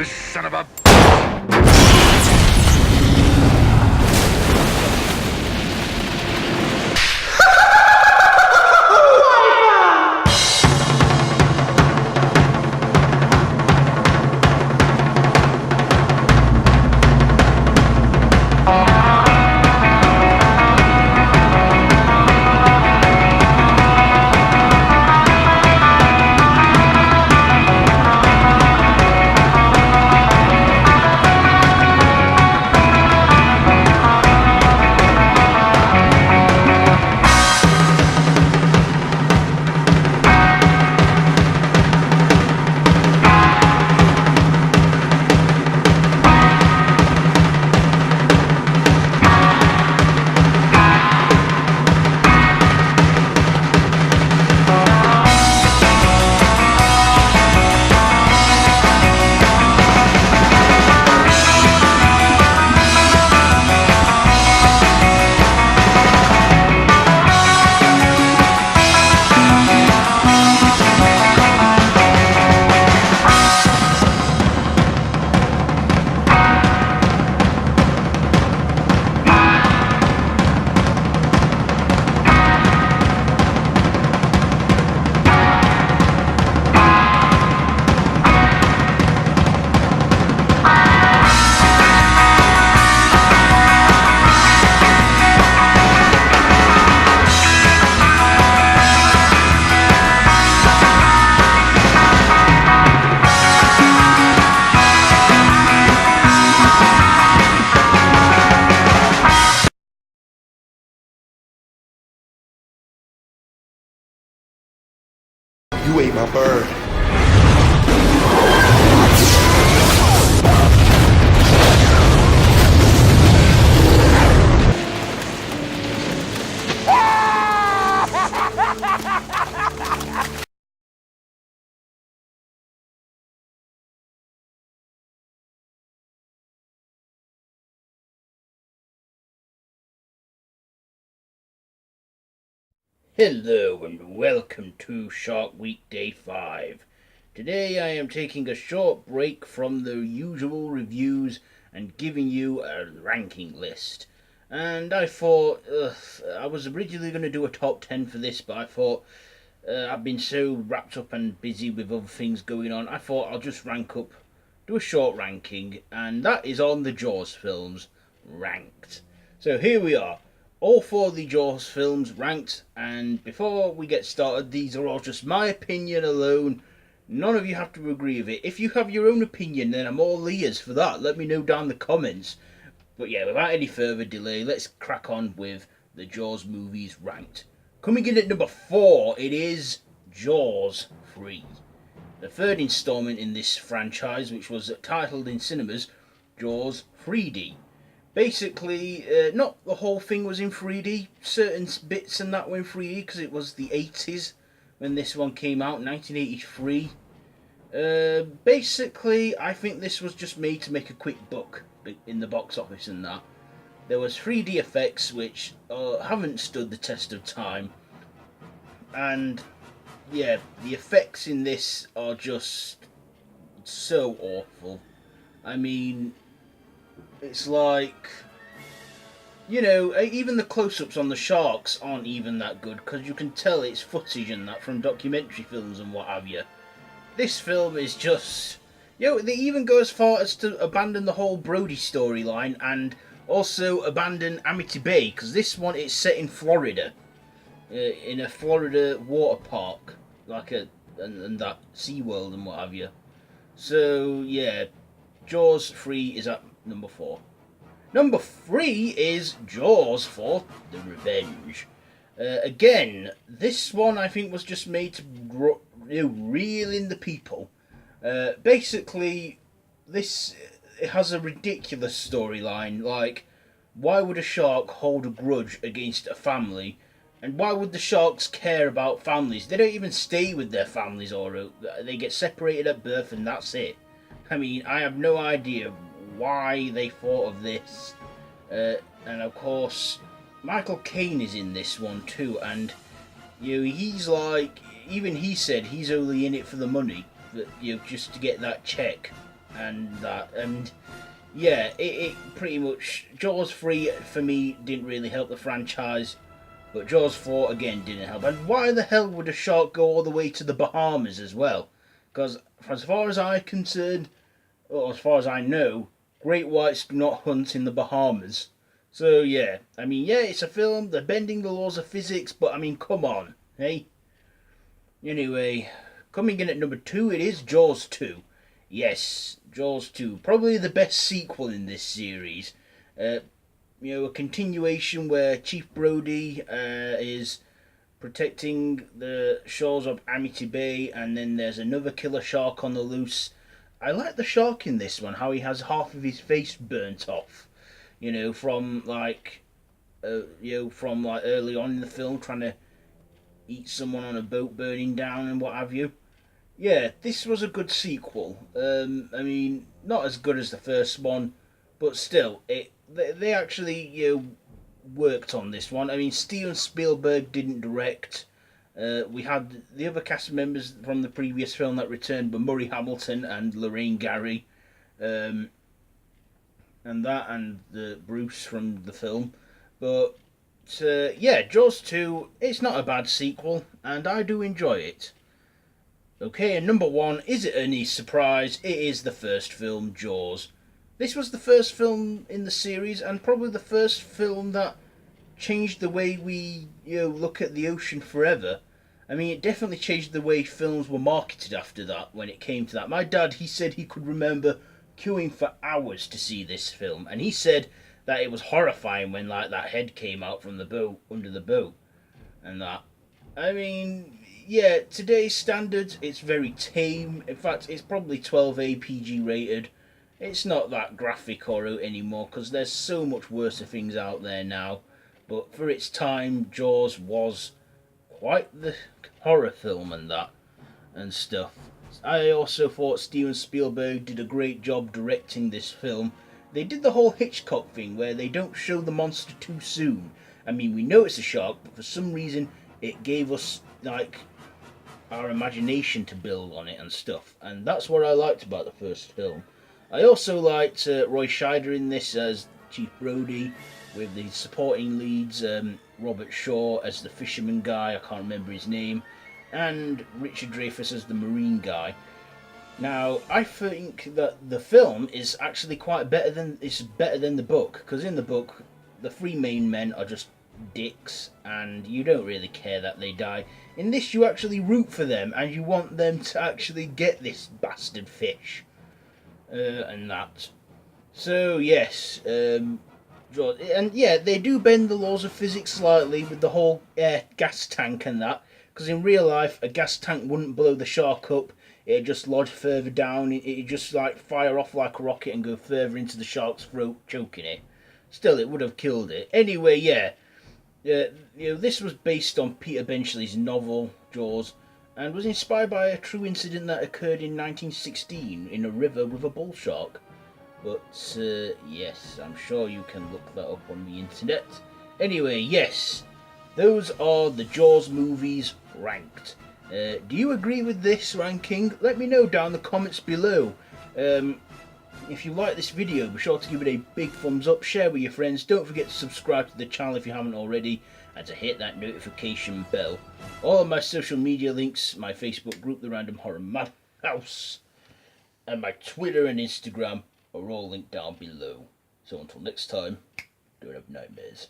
you son of a... You ate my bird. Hello and welcome to Shark Week Day 5. Today I am taking a short break from the usual reviews and giving you a ranking list. And I thought, I was originally going to do a top 10 for this, but I thought I've been so wrapped up and busy with other things going on, I thought I'll just rank up, do a short ranking, and that is on the Jaws films, ranked. So here we are. All four of the Jaws films ranked, and before we get started, these are all just my opinion alone. None of you have to agree with it. If you have your own opinion, then I'm all ears for that. Let me know down in the comments. But yeah, without any further delay, let's crack on with the Jaws movies ranked. Coming in at number 4, it is Jaws 3. The third installment in this franchise, which was titled in cinemas Jaws 3D. Basically, not the whole thing was in 3D, certain bits and that were in 3D because it was the 80s when this one came out, 1983. Basically, I think this was just made to make a quick buck in the box office and that. There was 3D effects which haven't stood the test of time, and yeah, the effects in this are just so awful. I mean, it's like, you know, even the close-ups on the sharks aren't even that good because you can tell it's footage and that from documentary films and what have you. This film is just, you know, they even go as far as to abandon the whole Brody storyline and also abandon Amity Bay, because this one is set in Florida, in a Florida water park, like and that SeaWorld and what have you. So yeah, Jaws 3 is at number 4. Number 3 is Jaws 4: The Revenge. Again, this one I think was just made to reel in the people. Basically, this it has a ridiculous storyline. Like, why would a shark hold a grudge against a family? And why would the sharks care about families? They don't even stay with their families, or they get separated at birth and that's it. I mean, I have no idea why they thought of this. And of course, Michael Caine is in this one too, and you know, he's like, even he said he's only in it for the money, that, you know, just to get that check. and that, and yeah, it pretty much, Jaws 3 for me didn't really help the franchise, but Jaws 4 again didn't help. And why the hell would a shark go all the way to the Bahamas as well? Because as far as I'm concerned, or as far as I know, great whites do not hunt in the Bahamas. So yeah, I mean, yeah, it's a film, they're bending the laws of physics, but I mean, come on, hey? Anyway, coming in at number 2, it is Jaws 2. Yes, Jaws 2, probably the best sequel in this series. Uh, a continuation where Chief Brody is protecting the shores of Amity Bay, and then there's another killer shark on the loose. I like the shark in this one, how he has half of his face burnt off. From like, from like early on in the film, trying to eat someone on a boat burning down and what have you. Yeah, this was a good sequel. I mean, not as good as the first one, but still, they actually worked on this one. I mean, Steven Spielberg didn't direct. We had the other cast members from the previous film that returned were Murray Hamilton and Lorraine Gary, um, and the Bruce from the film. But yeah, Jaws 2, it's not a bad sequel, and I do enjoy it. Okay, and number 1, is it any surprise? It is the first film, Jaws. This was the first film in the series, and probably the first film that changed the way we look at the ocean forever. I mean, it definitely changed the way films were marketed after that. When it came to that, my dad, he said he could remember queuing for hours to see this film, and he said that it was horrifying when like that head came out from the boat, under the boat, and that. I mean, yeah, today's standards, it's very tame. In fact, it's probably 12A PG rated. It's not that graphic or out anymore because there's so much worse things out there now. But for its time, Jaws was quite the horror film and that and stuff. I also thought Steven Spielberg did a great job directing this film. They did the whole Hitchcock thing where they don't show the monster too soon. I mean, we know it's a shark, but for some reason it gave us like our imagination to build on it and stuff, and that's what I liked about the first film. I also liked Roy Scheider in this as Chief Brody, with the supporting leads Robert Shaw as the fisherman guy, I can't remember his name, and Richard Dreyfuss as the marine guy. Now, I think that the film is actually better than the book, because in the book, the three main men are just dicks, and you don't really care that they die. In this, you actually root for them, and you want them to actually get this bastard fish, and that. So yes, and yeah, they do bend the laws of physics slightly with the whole gas tank and that, because in real life, a gas tank wouldn't blow the shark up. It'd just lodge further down. It'd just like fire off like a rocket and go further into the shark's throat, choking it. Still, it would have killed it. Anyway, yeah. This was based on Peter Benchley's novel Jaws, and was inspired by a true incident that occurred in 1916 in a river with a bull shark. But yes, I'm sure you can look that up on the internet. Anyway, yes, those are the Jaws movies ranked. Do you agree with this ranking? Let me know down in the comments below. If you like this video, be sure to give it a big thumbs up, share with your friends, don't forget to subscribe to the channel if you haven't already, and to hit that notification bell. All of my social media links, my Facebook group, The Random Horror Madhouse, and my Twitter and Instagram are all linked down below. So until next time, don't have nightmares.